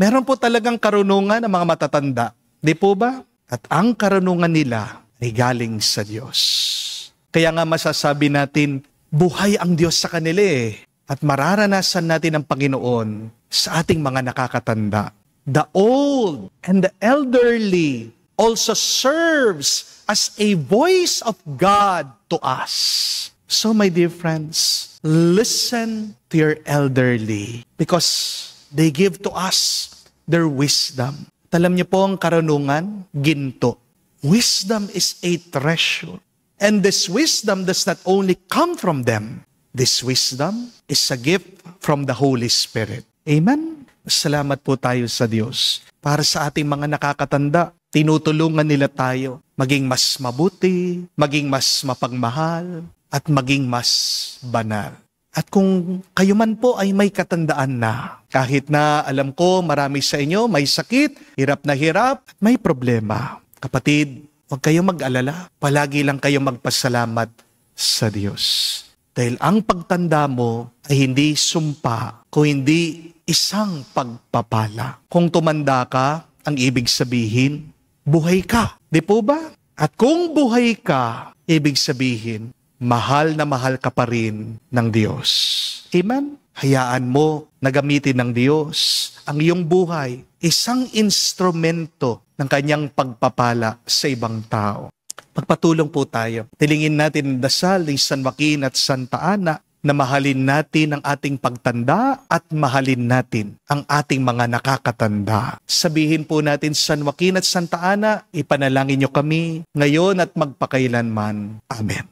Meron po talagang karunungan ng mga matatanda. Di po ba? At ang karunungan nila ay galing sa Diyos. Kaya nga masasabi natin, buhay ang Diyos sa kanila eh. At mararanasan natin ang Panginoon sa ating mga nakakatanda. The old and the elderly also serves as a voice of God to us. So my dear friends, listen to your elderly because they give to us their wisdom. At alam niyo po ang karunungan, ginto. Wisdom is a treasure. And this wisdom does not only come from them. This wisdom is a gift from the Holy Spirit. Amen? Salamat po tayo sa Diyos. Para sa ating mga nakakatanda, tinutulungan nila tayo maging mas mabuti, maging mas mapagmahal, at maging mas banal. At kung kayo man po ay may katandaan na, kahit na alam ko marami sa inyo may sakit, hirap na hirap, at may problema. Kapatid, huwag kayong mag-alala. Palagi lang kayong magpasalamat sa Diyos. Dahil ang pagtanda mo ay hindi sumpa, kung hindi isang pagpapala. Kung tumanda ka, ang ibig sabihin, buhay ka. Di po ba? At kung buhay ka, ibig sabihin, mahal na mahal ka pa rin ng Diyos. Amen? Hayaan mo na gamitin ng Diyos ang iyong buhay, isang instrumento ng kanyang pagpapala sa ibang tao. Pagpatulong po tayo. Tilingin natin ang dasal ni San Joaquin at Santa Ana na mahalin natin ang ating pagtanda at mahalin natin ang ating mga nakakatanda. Sabihin po natin, San Joaquin at Santa Ana, ipanalangin niyo kami ngayon at magpakailanman. Amen.